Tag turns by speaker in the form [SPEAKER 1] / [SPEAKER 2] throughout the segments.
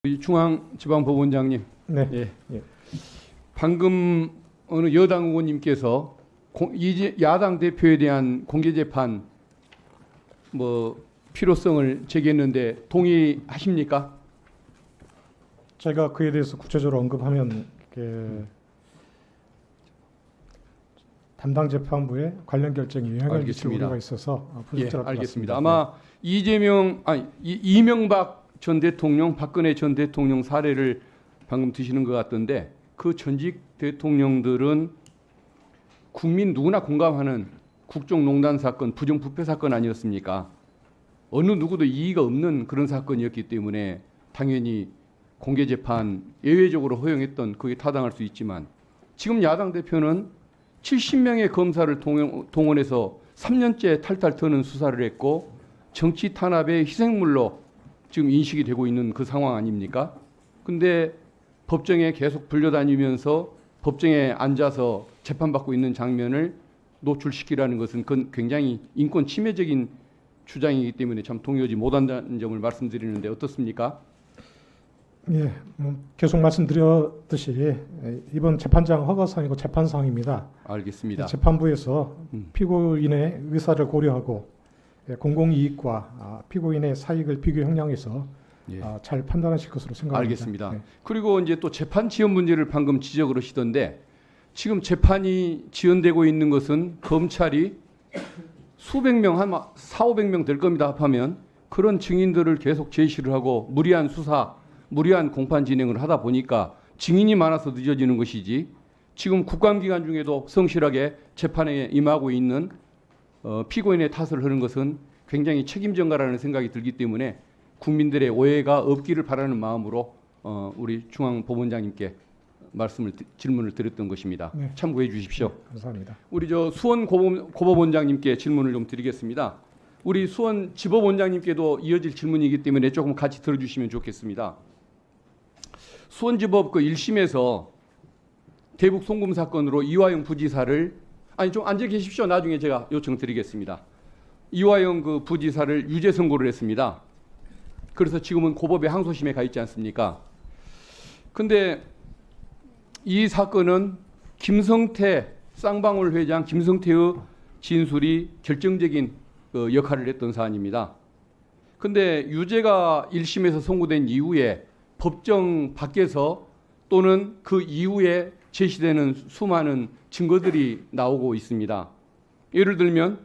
[SPEAKER 1] 우리 중앙지방법원장님,
[SPEAKER 2] 네.
[SPEAKER 1] 예. 방금 어느 여당 의원님께서 야당 대표에 대한 공개 재판 필요성을 제기했는데 동의하십니까?
[SPEAKER 2] 제가 그에 대해서 구체적으로 언급하면 담당 재판부의 관련 결정이 영향을 미칠 우려가 있어서 부적절할 것
[SPEAKER 1] 알겠습니다.
[SPEAKER 2] 같습니다.
[SPEAKER 1] 아마 이명박 전 대통령, 박근혜 전 대통령 사례를 방금 드시는 것 같던데 그 전직 대통령들은 국민 누구나 공감하는 국정농단 사건, 부정부패 사건 아니었습니까? 어느 누구도 이의가 없는 그런 사건이었기 때문에 당연히 공개 재판 예외적으로 허용했던 그게 타당할 수 있지만 지금 야당 대표는 70명의 검사를 동원해서 3년째 탈탈 터는 수사를 했고 정치 탄압의 희생물로 지금 인식이 되고 있는 그 상황 아닙니까? 근데 법정에 계속 불려다니면서 법정에 앉아서 재판받고 있는 장면을 노출시키라는 것은 그건 굉장히 인권 침해적인 주장이기 때문에 참 동의하지 못한다는 점을 말씀드리는데 어떻습니까?
[SPEAKER 2] 예, 계속 말씀드렸듯이 이번 재판장 허가사항이고 재판사항입니다.
[SPEAKER 1] 알겠습니다.
[SPEAKER 2] 재판부에서 피고인의 의사를 고려하고 공공이익과 피고인의 사익을 비교 형량해서 잘 판단하실 것으로 생각합니다.
[SPEAKER 1] 알겠습니다. 네. 그리고 이제 또 재판 지연 문제를 방금 지적을 하시던데 지금 재판이 지연되고 있는 것은 검찰이 수백 명, 한 4,500명 될 겁니다. 합하면 그런 증인들을 계속 제시를 하고 무리한 수사, 무리한 공판 진행을 하다 보니까 증인이 많아서 늦어지는 것이지 지금 국감기간 중에도 성실하게 재판에 임하고 있는 피고인의 탓을 하는 것은 굉장히 책임전가라는 생각이 들기 때문에 국민들의 오해가 없기를 바라는 마음으로 우리 중앙법원장님께 질문을 드렸던 것입니다.
[SPEAKER 2] 네.
[SPEAKER 1] 참고해 주십시오.
[SPEAKER 2] 네, 감사합니다.
[SPEAKER 1] 우리 수원 고법원장님께 질문을 좀 드리겠습니다. 우리 수원 지법원장님께도 이어질 질문이기 때문에 조금 같이 들어주시면 좋겠습니다. 수원지법 그 1심에서 대북 송금 사건으로 이화영 부지사를 좀 앉아 계십시오. 나중에 제가 요청드리겠습니다. 이화영 그 부지사를 유죄 선고를 했습니다. 그래서 지금은 고법의 항소심에 가 있지 않습니까? 근데 이 사건은 김성태 쌍방울 회장 김성태의 진술이 결정적인 역할을 했던 사안입니다. 근데 유죄가 1심에서 선고된 이후에 법정 밖에서 또는 그 이후에 제시되는 수많은 증거들이 나오고 있습니다. 예를 들면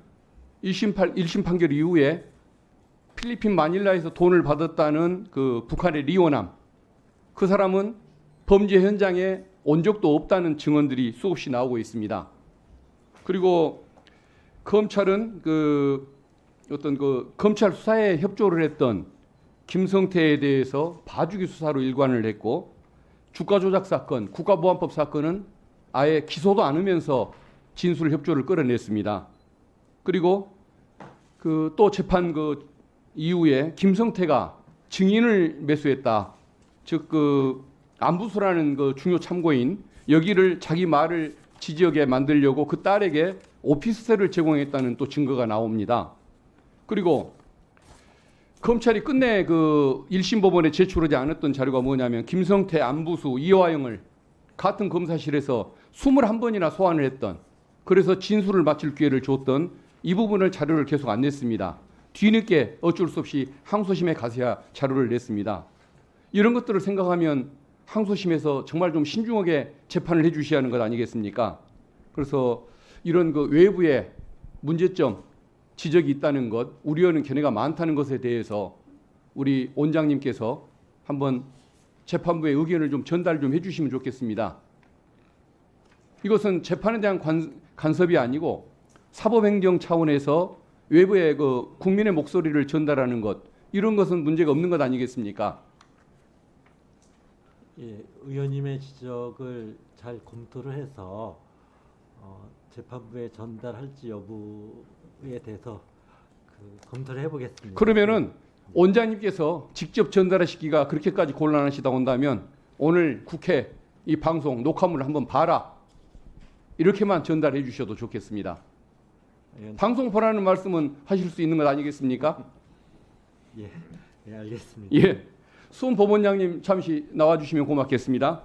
[SPEAKER 1] 1심 판결 이후에 필리핀 마닐라에서 돈을 받았다는 그 북한의 리오남, 그 사람은 범죄 현장에 온 적도 없다는 증언들이 수없이 나오고 있습니다. 그리고 검찰은 검찰 수사에 협조를 했던 김성태에 대해서 봐주기 수사로 일관을 했고 주가 조작 사건, 국가보안법 사건은 아예 기소도 않으면서 진술 협조를 끌어냈습니다. 그리고 또 재판 이후에 김성태가 증인을 매수했다. 즉 안부수라는 중요 참고인 여기를 자기 말을 지지하게 만들려고 그 딸에게 오피스텔을 제공했다는 또 증거가 나옵니다. 그리고 검찰이 끝내 1심 법원에 제출하지 않았던 자료가 뭐냐면 김성태, 안부수, 이화영을 같은 검사실에서 21번이나 소환을 했던, 그래서 진술을 마칠 기회를 줬던 이 부분을 자료를 계속 안 냈습니다. 뒤늦게 어쩔 수 없이 항소심에 가서야 자료를 냈습니다. 이런 것들을 생각하면 항소심에서 정말 좀 신중하게 재판을 해 주셔야 하는 것 아니겠습니까? 그래서 이런 외부의 문제점, 지적이 있다는 것, 우려하는 견해가 많다는 것에 대해서 우리 원장님께서 한번 재판부의 의견을 좀 전달 좀 해주시면 좋겠습니다. 이것은 재판에 대한 간섭이 아니고 사법행정 차원에서 외부의 국민의 목소리를 전달하는 것, 이런 것은 문제가 없는 것 아니겠습니까?
[SPEAKER 3] 예, 의원님의 지적을 잘 검토를 해서 재판부에 전달할지 여부에 대해서 검토를 해보겠습니다.
[SPEAKER 1] 그러면은 원장님께서 직접 전달하시기가 그렇게까지 곤란하시다 온다면 오늘 국회 이 방송 녹화물을 한번 봐라, 이렇게만 전달해 주셔도 좋겠습니다. 방송 보라는 말씀은 하실 수 있는 것 아니겠습니까?
[SPEAKER 3] 예, 알겠습니다.
[SPEAKER 1] 예. 수원 법원장님 잠시 나와주시면 고맙겠습니다.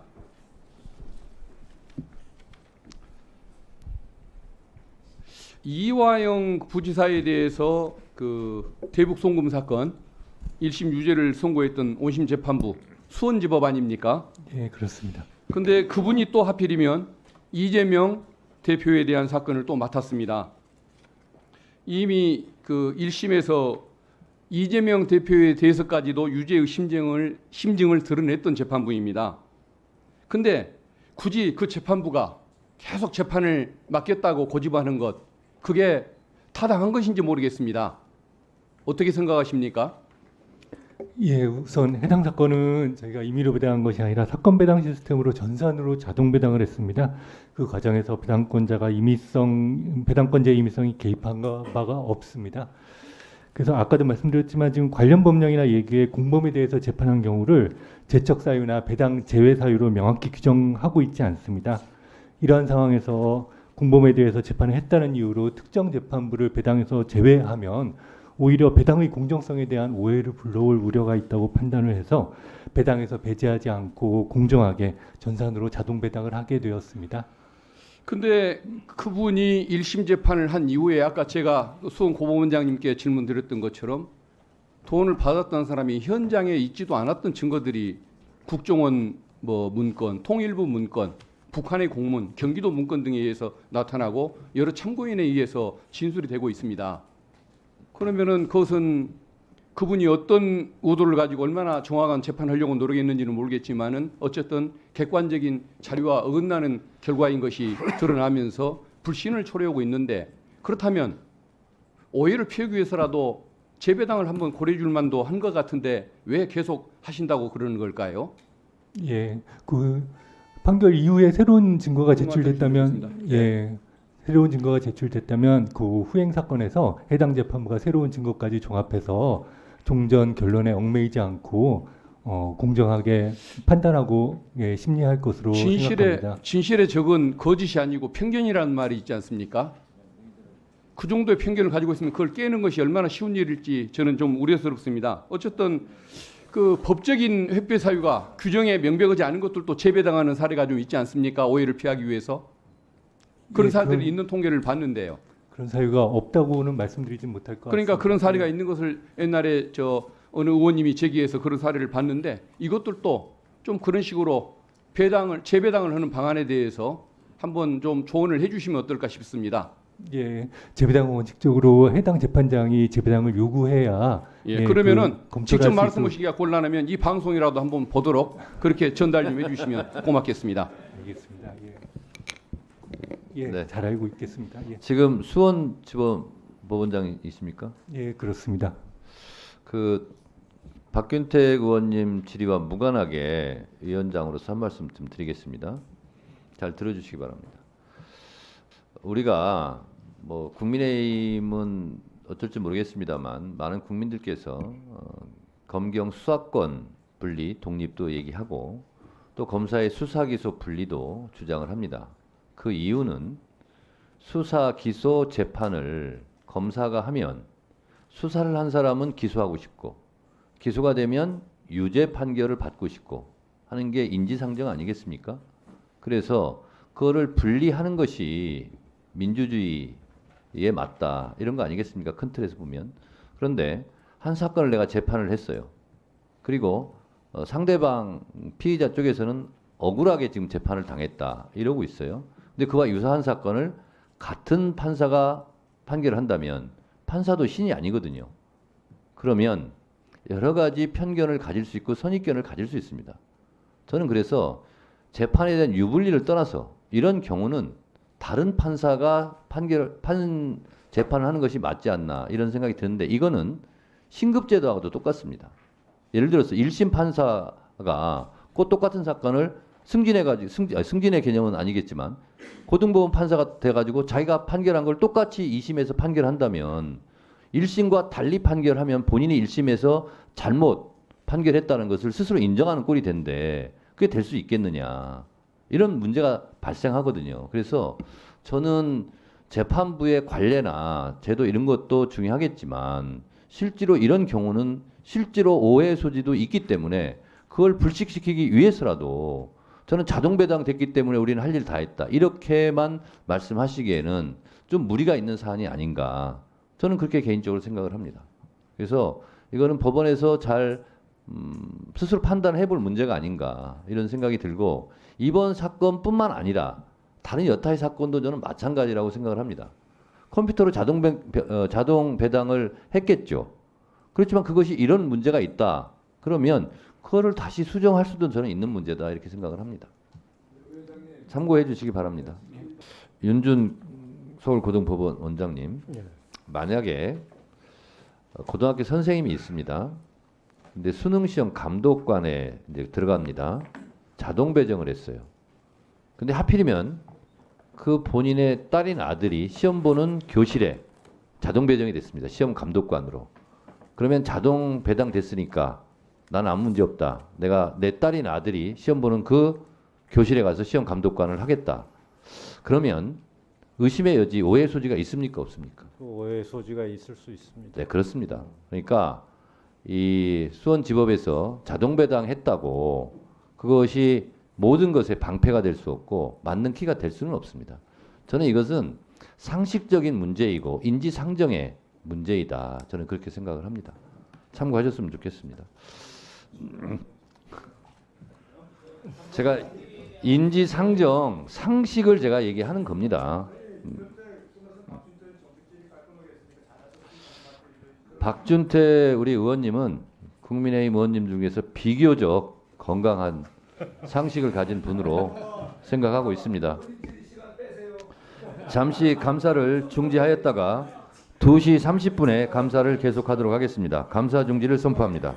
[SPEAKER 1] 이화영 부지사에 대해서 그 대북 송금 사건 1심 유죄를 선고했던 원심 재판부 수원지법 아닙니까?
[SPEAKER 4] 예, 그렇습니다.
[SPEAKER 1] 근데 그분이 또 하필이면 이재명 대표에 대한 사건을 또 맡았습니다. 이미 그 1심에서 이재명 대표에 대해서까지도 유죄의 심증을 드러냈던 재판부입니다. 근데 굳이 그 재판부가 계속 재판을 맡겠다고 고집하는 것, 그게 타당한 것인지 모르겠습니다. 어떻게 생각하십니까?
[SPEAKER 4] 예, 우선 해당 사건은 저희가 임의로 배당한 것이 아니라 사건 배당 시스템으로 전산으로 자동 배당을 했습니다. 그 과정에서 배당권자의 임의성이 개입한 바가 없습니다. 그래서 아까도 말씀드렸지만 지금 관련 법령이나 예규의 공범에 대해서 재판한 경우를 제척 사유나 배당 제외 사유로 명확히 규정하고 있지 않습니다. 이러한 상황에서 공범에 대해서 재판을 했다는 이유로 특정 재판부를 배당에서 제외하면 오히려 배당의 공정성에 대한 오해를 불러올 우려가 있다고 판단을 해서 배당에서 배제하지 않고 공정하게 전산으로 자동 배당을 하게 되었습니다.
[SPEAKER 1] 근데 그분이 1심 재판을 한 이후에 아까 제가 수원 고법원장님께 질문 드렸던 것처럼 돈을 받았던 사람이 현장에 있지도 않았던 증거들이 국정원 문건, 통일부 문건, 북한의 공문, 경기도 문건 등에 의해서 나타나고 여러 참고인에 의해서 진술이 되고 있습니다. 그러면은 그것은 그분이 어떤 의도를 가지고 얼마나 정확한 재판하려고 노력했는지는 모르겠지만은 어쨌든 객관적인 자료와 어긋나는 결과인 것이 드러나면서 불신을 초래하고 있는데, 그렇다면 오해를 피하기 위해서라도 재배당을 한번 고려해 줄 만도 한 것 같은데 왜 계속 하신다고 그러는 걸까요?
[SPEAKER 4] 예, 그 판결 이후에 새로운 증거가 제출됐다면,
[SPEAKER 1] 말씀해
[SPEAKER 4] 예, 새로운 증거가 제출됐다면 그 후행 사건에서 해당 재판부가 새로운 증거까지 종합해서 종전 결론에 얽매이지 않고 공정하게 판단하고 예, 심리할 것으로 생각합니다.
[SPEAKER 1] 진실에 적은 거짓이 아니고 편견이라는 말이 있지 않습니까? 그 정도의 편견을 가지고 있으면 그걸 깨는 것이 얼마나 쉬운 일일지 저는 좀 우려스럽습니다. 어쨌든 그 법적인 회피 사유가 규정에 명백하지 않은 것들도 재배당하는 사례가 좀 있지 않습니까? 오해를 피하기 위해서. 그런
[SPEAKER 4] 예,
[SPEAKER 1] 사례들이 있는 통계를 봤는데요.
[SPEAKER 4] 그런 사유가 없다고는 말씀드리진 못할 것
[SPEAKER 1] 그러니까
[SPEAKER 4] 같습니다.
[SPEAKER 1] 그런 사례가 있는 것을 옛날에 어느 의원님이 제기해서 그런 사례를 봤는데, 이것들도 좀 그런 식으로 재배당을 하는 방안에 대해서 한번 좀 조언을 해주시면 어떨까 싶습니다.
[SPEAKER 4] 예, 재배당은 원칙적으로 해당 재판장이 재배당을 요구해야
[SPEAKER 1] 예, 그러면은
[SPEAKER 4] 검토를
[SPEAKER 1] 직접
[SPEAKER 4] 할수
[SPEAKER 1] 말씀하시기가 곤란하면 이 방송이라도 한번 보도록 그렇게 전달 좀 해주시면 고맙겠습니다.
[SPEAKER 4] 알겠습니다. 예,
[SPEAKER 5] 네.
[SPEAKER 4] 잘 알고 있겠습니다. 예,
[SPEAKER 5] 지금 수원지법 법원장이십니까?
[SPEAKER 4] 예, 그렇습니다.
[SPEAKER 5] 그 박균택 의원님 질의와 무관하게 위원장으로서 한 말씀 좀 드리겠습니다. 잘 들어주시기 바랍니다. 우리가 국민의힘은 어쩔지 모르겠습니다만 많은 국민들께서 검경 수사권 분리, 독립도 얘기하고 또 검사의 수사 기소 분리도 주장을 합니다. 그 이유는 수사, 기소, 재판을 검사가 하면 수사를 한 사람은 기소하고 싶고 기소가 되면 유죄 판결을 받고 싶고 하는 게 인지상정 아니겠습니까? 그래서 그거를 분리하는 것이 민주주의에 맞다 이런 거 아니겠습니까? 큰 틀에서 보면. 그런데 한 사건을 내가 재판을 했어요. 그리고 상대방 피의자 쪽에서는 억울하게 지금 재판을 당했다 이러고 있어요. 근데 그와 유사한 사건을 같은 판사가 판결을 한다면 판사도 신이 아니거든요. 그러면 여러 가지 편견을 가질 수 있고 선입견을 가질 수 있습니다. 저는 그래서 재판에 대한 유불리를 떠나서 이런 경우는 다른 판사가 재판을 하는 것이 맞지 않나 이런 생각이 드는데, 이거는 신급제도하고도 똑같습니다. 예를 들어서 1심 판사가 그 똑같은 사건을 승진의 개념은 아니겠지만 고등법원 판사가 돼가지고 자기가 판결한 걸 똑같이 2심에서 판결한다면 1심과 달리 판결하면 본인이 1심에서 잘못 판결했다는 것을 스스로 인정하는 꼴이 된데 그게 될 수 있겠느냐, 이런 문제가 발생하거든요. 그래서 저는 재판부의 관례나 제도 이런 것도 중요하겠지만 실제로 이런 경우는 실제로 오해 소지도 있기 때문에 그걸 불식시키기 위해서라도 저는 자동 배당됐기 때문에 우리는 할 일 다 했다. 이렇게만 말씀하시기에는 좀 무리가 있는 사안이 아닌가. 저는 그렇게 개인적으로 생각을 합니다. 그래서 이거는 법원에서 잘 스스로 판단해 볼 문제가 아닌가 이런 생각이 들고 이번 사건뿐만 아니라 다른 여타의 사건도 저는 마찬가지라고 생각을 합니다. 컴퓨터로 자동 배당을 했겠죠. 그렇지만 그것이 이런 문제가 있다. 그러면 그거를 다시 수정할 수도 저는 있는 문제다 이렇게 생각을 합니다. 참고해 주시기 바랍니다. 윤준 서울고등법원 원장님, 만약에 고등학교 선생님이 있습니다. 근데 수능시험 감독관에 이제 들어갑니다. 자동 배정을 했어요. 근데 하필이면 그 본인의 딸인 아들이 시험 보는 교실에 자동 배정이 됐습니다. 시험 감독관으로. 그러면 자동 배당됐으니까 나는 아무 문제 없다. 내가 내 딸인 아들이 시험 보는 그 교실에 가서 시험 감독관을 하겠다. 그러면 의심의 여지, 오해 소지가 있습니까? 없습니까?
[SPEAKER 6] 오해 소지가 있을 수 있습니다.
[SPEAKER 5] 네, 그렇습니다. 그러니까 이 수원지법에서 자동 배당했다고 그것이 모든 것에 방패가 될 수 없고 맞는 키가 될 수는 없습니다. 저는 이것은 상식적인 문제이고 인지상정의 문제이다. 저는 그렇게 생각을 합니다. 참고하셨으면 좋겠습니다. 제가 인지상정, 상식을 제가 얘기하는 겁니다. 박준태 우리 의원님은 국민의힘 의원님 중에서 비교적 건강한 상식을 가진 분으로 생각하고 있습니다. 잠시 감사를 중지하였다가 2시 30분에 감사를 계속하도록 하겠습니다. 감사 중지를 선포합니다.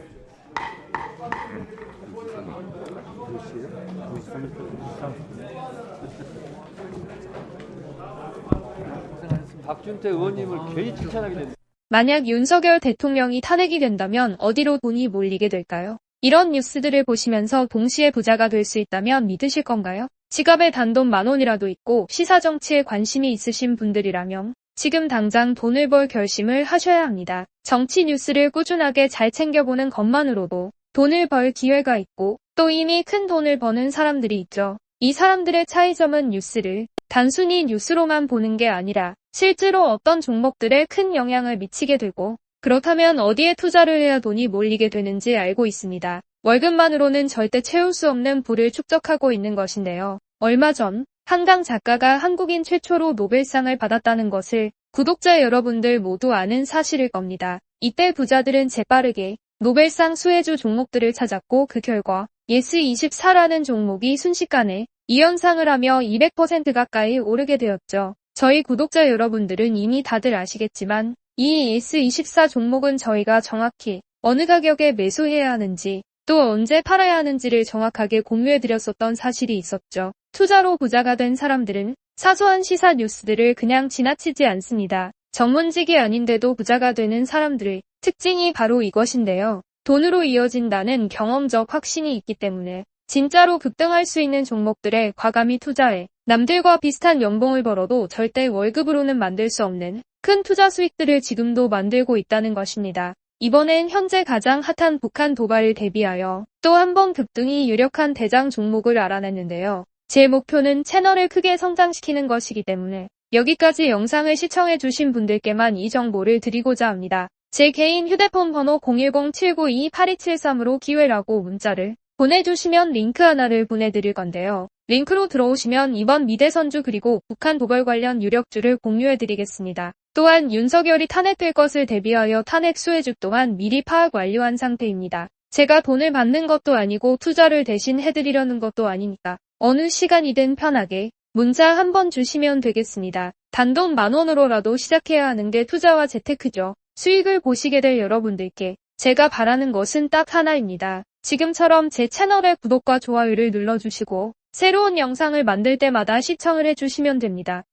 [SPEAKER 5] 박준태 의원님을 괜히 칭찬하게 됐네요.
[SPEAKER 7] 만약 윤석열 대통령이 탄핵이 된다면 어디로 돈이 몰리게 될까요? 이런 뉴스들을 보시면서 동시에 부자가 될 수 있다면 믿으실 건가요? 지갑에 단돈 10,000원이라도 있고 시사정치에 관심이 있으신 분들이라면 지금 당장 돈을 벌 결심을 하셔야 합니다. 정치 뉴스를 꾸준하게 잘 챙겨보는 것만으로도 돈을 벌 기회가 있고 또 이미 큰 돈을 버는 사람들이 있죠. 이 사람들의 차이점은 뉴스를 단순히 뉴스로만 보는 게 아니라 실제로 어떤 종목들에 큰 영향을 미치게 되고 그렇다면 어디에 투자를 해야 돈이 몰리게 되는지 알고 있습니다. 월급만으로는 절대 채울 수 없는 부를 축적하고 있는 것인데요. 얼마 전 한강 작가가 한국인 최초로 노벨상을 받았다는 것을 구독자 여러분들 모두 아는 사실일 겁니다. 이때 부자들은 재빠르게 노벨상 수혜주 종목들을 찾았고 그 결과 예스24라는 종목이 순식간에 2연상을 하며 200% 가까이 오르게 되었죠. 저희 구독자 여러분들은 이미 다들 아시겠지만 이 예스24 종목은 저희가 정확히 어느 가격에 매수해야 하는지 또 언제 팔아야 하는지를 정확하게 공유해드렸었던 사실이 있었죠. 투자로 부자가 된 사람들은 사소한 시사 뉴스들을 그냥 지나치지 않습니다. 전문직이 아닌데도 부자가 되는 사람들의 특징이 바로 이것인데요. 돈으로 이어진다는 경험적 확신이 있기 때문에 진짜로 급등할 수 있는 종목들에 과감히 투자해 남들과 비슷한 연봉을 벌어도 절대 월급으로는 만들 수 없는 큰 투자 수익들을 지금도 만들고 있다는 것입니다. 이번엔 현재 가장 핫한 북한 도발을 대비하여 또 한 번 급등이 유력한 대장 종목을 알아냈는데요. 제 목표는 채널을 크게 성장시키는 것이기 때문에 여기까지 영상을 시청해주신 분들께만 이 정보를 드리고자 합니다. 제 개인 휴대폰 번호 010-792-8273으로 기회라고 문자를 보내주시면 링크 하나를 보내드릴 건데요. 링크로 들어오시면 이번 미대선주 그리고 북한 도발 관련 유력주를 공유해드리겠습니다. 또한 윤석열이 탄핵될 것을 대비하여 탄핵 수혜주 또한 미리 파악 완료한 상태입니다. 제가 돈을 받는 것도 아니고 투자를 대신 해드리려는 것도 아니니까 어느 시간이든 편하게 문자 한번 주시면 되겠습니다. 단돈 10,000원으로라도 시작해야 하는 게 투자와 재테크죠. 수익을 보시게 될 여러분들께 제가 바라는 것은 딱 하나입니다. 지금처럼 제 채널의 구독과 좋아요를 눌러주시고 새로운 영상을 만들 때마다 시청을 해주시면 됩니다.